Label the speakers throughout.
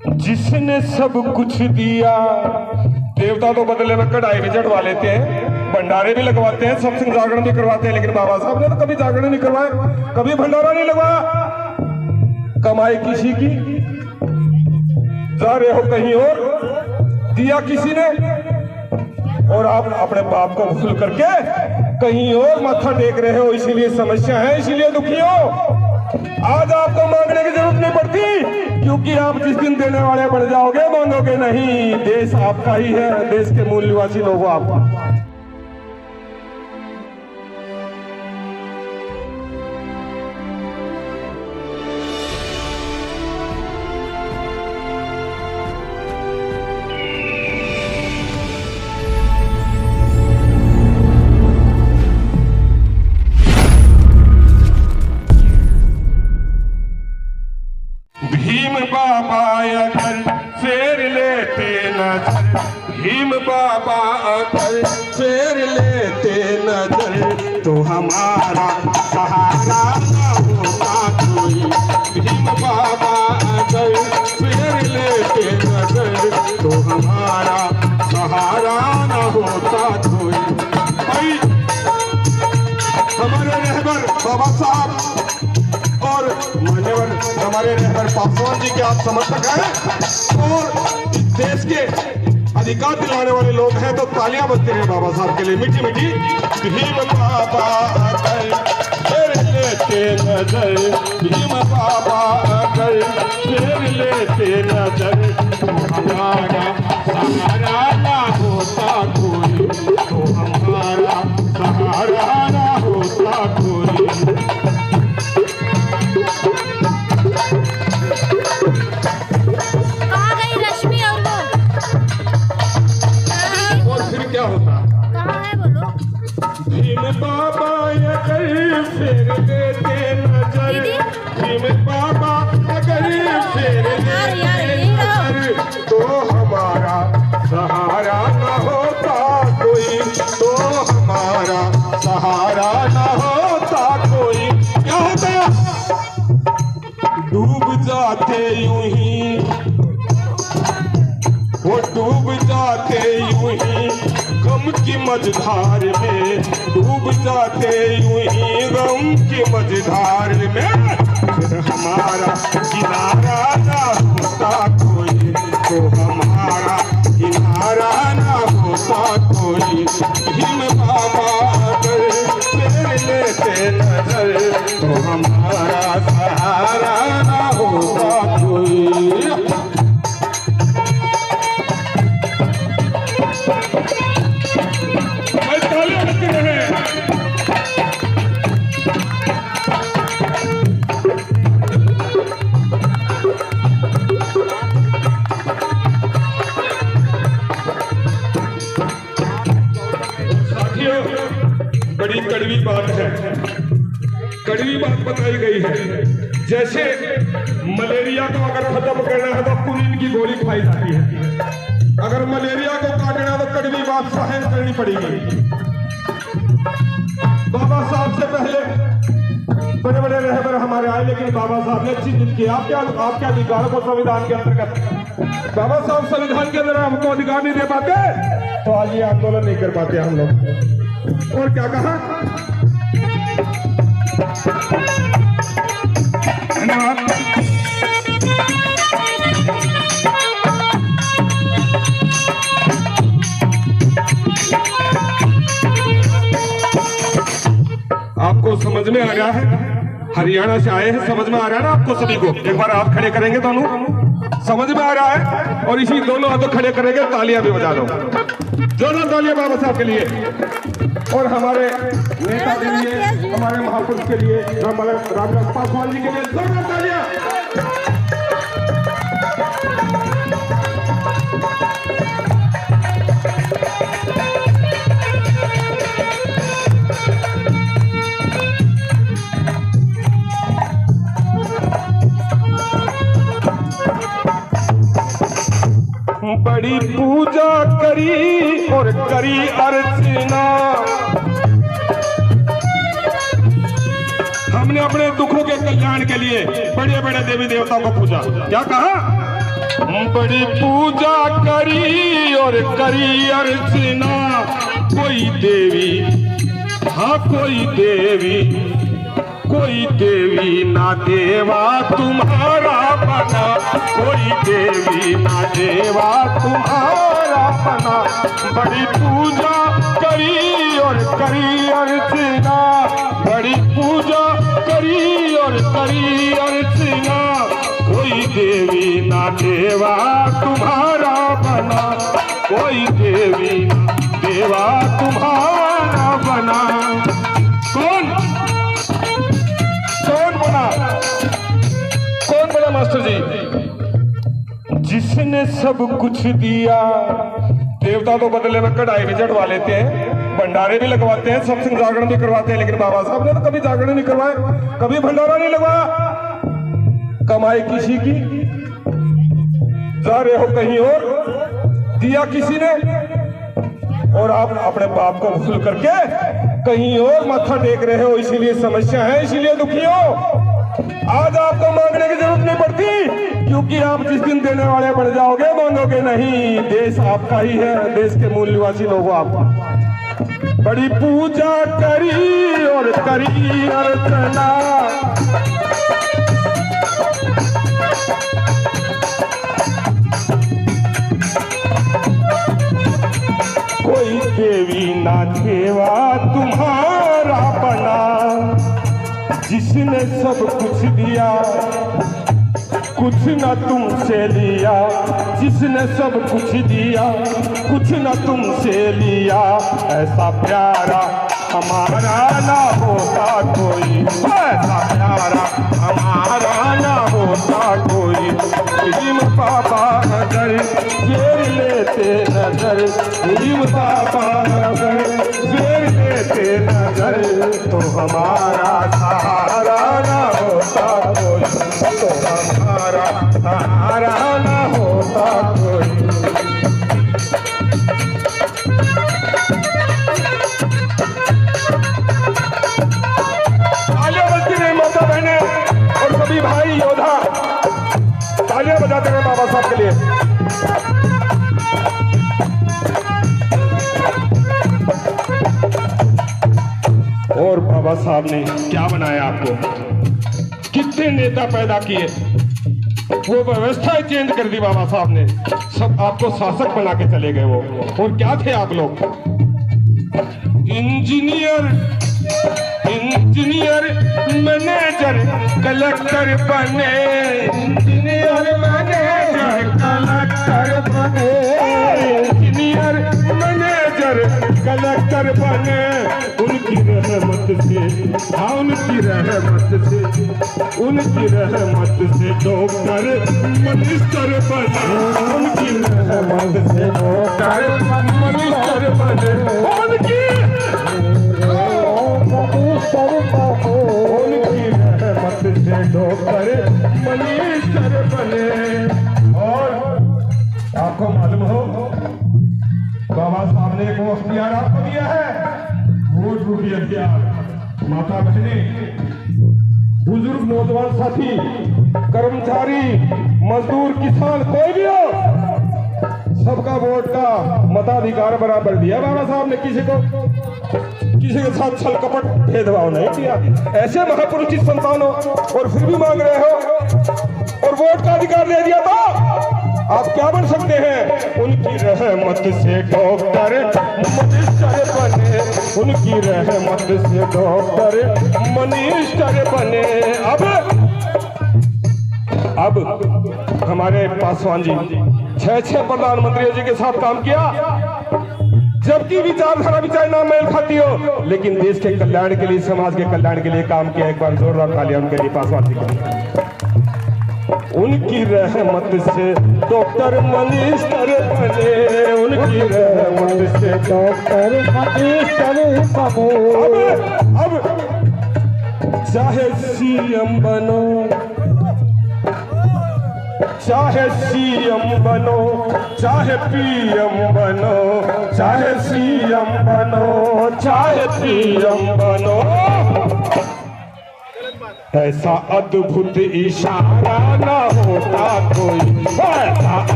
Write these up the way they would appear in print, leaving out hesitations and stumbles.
Speaker 1: जिसने सब कुछ दिया। देवता तो बदले में कढ़ाई भी चढ़वा लेते हैं, भंडारे भी लगवाते हैं, सत्संग जागरण भी करवाते हैं, लेकिन बाबा साहब ने तो कभी जागरण नहीं करवाया, कभी भंडारा नहीं लगवाया। कमाई किसी की, जा रहे हो कहीं और, दिया किसी ने, और आप अपने बाप को भूल करके कहीं और माथा टेक रहे हो। इसीलिए समस्या है, इसीलिए दुखी हो। आज आपको मांगने की जरूरत नहीं पड़ती, क्योंकि आप जिस दिन देने वाले बन जाओगे मांगोगे नहीं। देश आपका ही है, देश के मूल निवासी लोग हो आप। भीम बाबा अगर फेर लेते नजर, भीम बाबा अगर फेर लेते नजर, तो हमारा सहारा न होता कोई। भीम बाबा अगर फेर लेते नजर, तो हमारा सहारा न होता कोई। भाई हमारे रहबर बाबा साहब और मान्यवर हमारे रहबर पासवान जी के आप समर्थक हैं और इस देश के अधिकार दिलाने वाले लोग हैं, तो तालियां बजती हैं बाबा साहब के लिए मीठी मीठी। भीम बाबा अगर फेर लेते नजर, भीम बाबा अगर फेर लेते नजर, तो हमारा सहारा ना होता कोई, तो हमारा सहारा ना होता कोई। क्या होता
Speaker 2: कहाँ है बोलो?
Speaker 1: भीम बाबा अगर फेर लेते नजर, भीम बाबा अगर फेर लेते नजर, तो हमारा सहारा न होता कोई, तो हमारा सहारा न होता कोई। क्या होता? डूब जाते यूं ही, वो डूब जाते यूं ही गम की मझधार में, डूब जाते यूं ही गम की मझधार में। फिर हमारा किनारा ना होता कोई, तो हमारा किनारा ना होता कोई। भीम बाबा अगर फेर लेते नजर, तो हमारा सहारा ना होता कोई। बड़ी कड़वी बात है, कड़वी बात बताई गई है। जैसे मलेरिया को अगर खत्म करना है तो कुनीन की गोली खाई जाती है, अगर मलेरिया को काटना है तो कड़वी बात सहन करनी पड़ेगी। बाबा साहब से पहले बड़े बड़े रहबर हमारे आए, लेकिन बाबा साहब ने अच्छी जिद की। आपके अधिकारों को संविधान के अंतर्गत, बाबा साहब संविधान के अंदर हमको अधिकार नहीं दे पाते, तो आज ये आंदोलन नहीं कर पाते हम लोग। और क्या कहा? धन्यवाद। आपको समझ में आ रहा है? हरियाणा से आए हैं, समझ में आ रहा है ना आपको सभी को? एक बार आप खड़े करेंगे दोनों, समझ में आ रहा है? और इसी दोनों हाथों खड़े करेंगे, तालियां भी बजा दो, दोनों तालियां बाबा साहब के लिए और हमारे नेता के लिए, हमारे महापुरुष के लिए, रामविलास पासवान जी के लिए दोनों तालियां। बड़ी पूजा करी और करी अर्चना, हमने अपने दुखों के कल्याण के लिए बड़े बड़े देवी देवताओं को पूजा। क्या कहा? बड़ी पूजा करी और करी अर्चना, कोई देवी, हाँ कोई देवी ना देवा तुम्हारा बना, कोई देवी ना देवा तुम्हारा बना। बड़ी पूजा करी और करी अर्चना, बड़ी पूजा करी और करी अर्चना, कोई देवी ना देवा तुम्हारा बना, कोई देवी ना देवा तुम्हारा बना। कौन बना मास्टर जी? जिसने सब कुछ दिया। देवता तो बदले में कढ़ाई भी चढ़वा लेते हैं, भंडारे भी लगवाते हैं, सत्संग जागरण भी करवाते हैं, लेकिन बाबा साहब ने तो कभी जागरण नहीं करवाए, कभी भंडारा नहीं लगवाया। कमाई किसी की, जा रहे हो कहीं और, दिया किसी ने, और आप अपने बाप को भूल करके कहीं और माथा टेक रहे हो, इसीलिए समस्या है, इसीलिए दुखी हो। आज आपको मांगने की जरूरत नहीं पड़ती, क्योंकि आप जिस दिन देने वाले बन जाओगे मांगोगे नहीं। देश आपका ही है, देश के मूल निवासी लोग आप। बड़ी पूजा करी और करी अर्चना, कोई देवी ना देवा तुम्हारा बना। जिसने सब कुछ दिया, कुछ न तुमसे लिया, जिसने सब कुछ दिया, कुछ न तुमसे लिया। ऐसा प्यारा हमारा ना होता कोई, ऐसा प्यारा हमारा ना होता कोई। हिम पापा नजर फेर लेते नजर, हिम पापा नजर फेर लेते नजर, तो हमारा सहारा ना होता कोई, तो हमारा सहारा ना होता कोई। तालियां बजती रही माता बहने और सभी भाई योद्धा, तालियां बजाते रहे बाबा साहब के लिए। और बाबा साहब ने क्या बनाया आपको, कितने नेता पैदा किए, वो व्यवस्था चेंज कर दी बाबा साहब ने, सब आपको शासक बना के चले गए वो। और क्या थे आप लोग? इंजीनियर, मैनेजर, कलेक्टर बने, इंजीनियर मैनेजर कलेक्टर बने, इंजीनियर मैनेजर कलेक्टर बने। उनकी रहमत से, हाँ उनकी रहमत से, उनकी रहमत से डॉक्टर मिनिस्टर बने, उनकी रहमत से डॉक्टर मिनिस्टर बने, उनकी रहमत से डॉक्टर मिनिस्टर बने। और आपको मालूम हो बाबा साहब ने एक वो अख्तियार आपको दिया है, वोट रूपी अख्तियार। माता बहने, बुजुर्ग, नौजवान साथी, कर्मचारी, मजदूर, किसान, कोई भी हो, सबका वोट का मताधिकार बराबर दिया बाबा साहब ने। किसी के साथ छल कपट भेदभाव नहीं किया। ऐसे महापुरुष की संतान हो और फिर भी मांग रहे हो और वोट का अधिकार दे दिया तो आप क्या बन सकते हैं? उनकी रहमत से डॉक्टर मिनिस्टर बने, उनकी रहमत से डॉक्टर मिनिस्टर बने। अब हमारे पासवान जी 6 प्रधानमंत्रियों जी के साथ काम किया, जबकि विचारधारा भी चाहे ना मेल खाती हो, लेकिन देश के कल्याण के लिए, समाज के कल्याण के लिए काम किया। एक बार जोरदार तालियां उनके लिए, पासवान जी के लिए। उनकी रहमत से डॉक्टर मिनिस्टर बने, उनकी रहमत से डॉक्टर मिनिस्टर बने। अब चाहे सीएम बनो, चाहे सीएम बनो, चाहे पीएम बनो, चाहे सीएम बनो, चाहे पीएम बनो, ऐसा अद्भुत इशारा ना होता कोई, ऐसा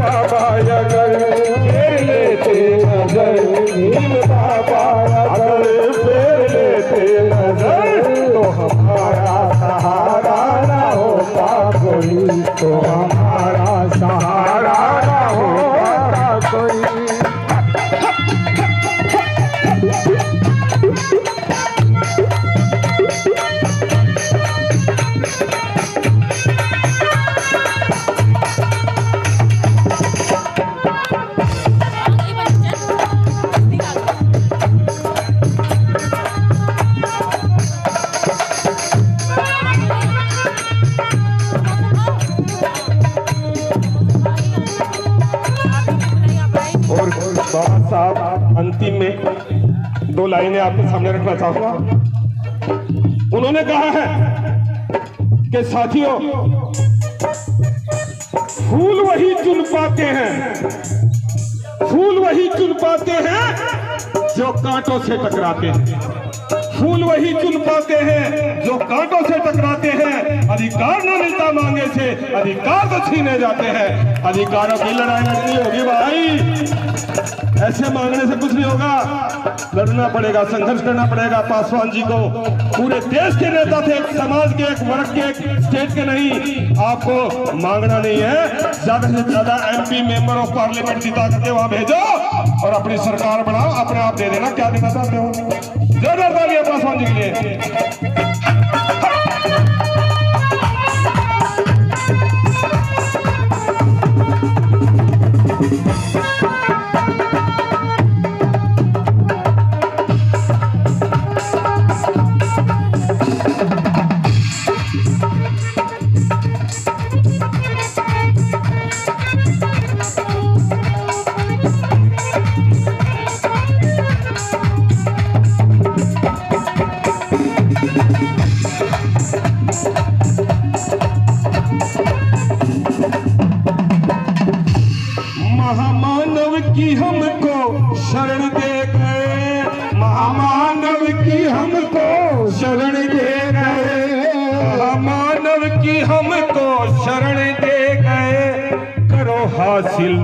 Speaker 1: बाबा अगर फेर लेते नजर, भीम बाबा अगर फेर लेते नजर, तो हमारा सहारा ना होता कोई, तो हमारा सहारा ना होता कोई। बाबा साहब अंतिम में 2 लाइनें आपके सामने रखना चाहूंगा। उन्होंने कहा है कि साथियों, फूल वही चुन पाते हैं, फूल वही चुन पाते हैं जो कांटों से टकराते हैं, फूल वही चुन पाते हैं जो कांटों से टकराते हैं। अधिकार न मिलता मांगे से, अधिकार तो छीने जाते हैं। अधिकारों की लड़ाई लड़नी होगी भाई, ऐसे मांगने से कुछ नहीं होगा, लड़ना पड़ेगा, संघर्ष करना पड़ेगा। पासवान जी को पूरे देश के नेता थे, एक समाज के, एक वर्ग के, एक स्टेट के नहीं। आपको मांगना नहीं है, ज्यादा से ज्यादा MP मेंबर ऑफ पार्लियामेंट जिता करके वहां भेजो और अपनी सरकार बनाओ, अपने आप दे देना क्या देना चाहते हो। जोरदार तालियां पासवान जी के लिए। महामानव की हमको शरण दे गए, महामानव की हमको शरण दे गए, महामानव की हमको शरण दे गए। करो हासिल,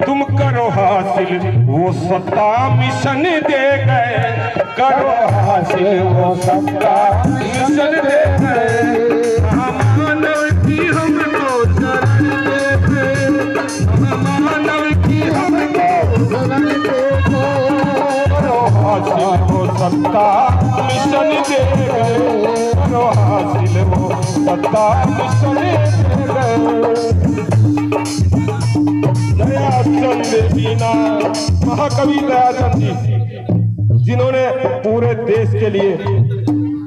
Speaker 1: तुम करो हासिल वो सत्ता मिशन दे गए, करो हासिल वो सत्ता मिशन दे गए। महामानव की हमको शरण दे गए, महामानव की हमको शरण दे गए, करो हासिल वो सत्ता मिशन दे गए, करो हासिल वो सत्ता मिशन दे गए। दयाचंद बीना, महाकवि दयाचंद जी, जिन्होंने पूरे देश के लिए,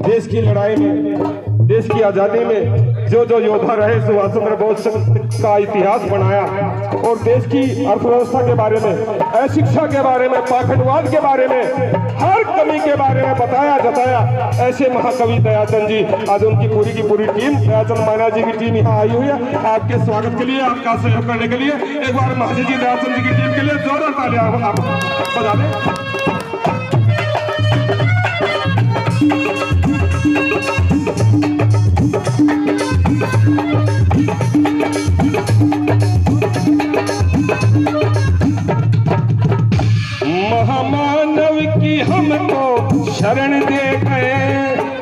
Speaker 1: देश की लड़ाई में, देश की आजादी में जो जो योद्धा रहे, सुभाष चंद्र बोस का इतिहास बनाया और देश की अर्थव्यवस्था के बारे में, अशिक्षा के बारे में, पाखंडवाद के बारे में, हर कमी के बारे में बताया जताया। ऐसे महाकवि दयाचंद जी, आज उनकी पूरी की पूरी टीम, दयाचंद माना जी की टीम यहाँ आई हुई है आपके स्वागत के लिए, आपका सहयोग करने के लिए। एक बार महाजी जी दयाचंद जी की टीम के लिए जोरदार तालियां आप बजा दें। महामानव की हमको शरण दे गए,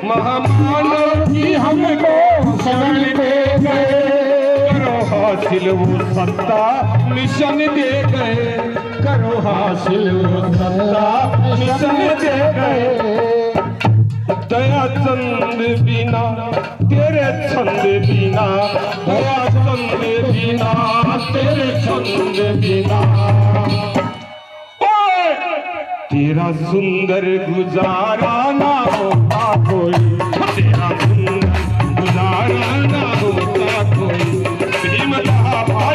Speaker 1: महामानव की हमको शरण दे गए, करो हासिल वो सत्ता मिशन दे गए, करो हासिल वो सत्ता मिशन दे गए। दयाचंद बीना तेरे छंद बीना, दयाचंद बीना तेरे छंद बीना, तेरा सुंदर गुजारा ना होता कोई, तेरा सुंदर गुजारा ना होता कोई। भीम बाबा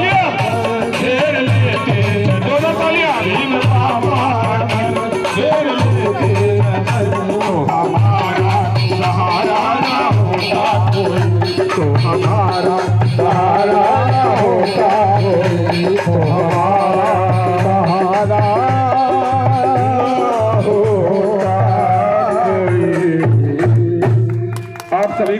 Speaker 1: फेर लेते, दोनों तालियां, भीम बाबा फेर लेते, तो हमारा सहारा ना होता कोई, तो हमारा सहारा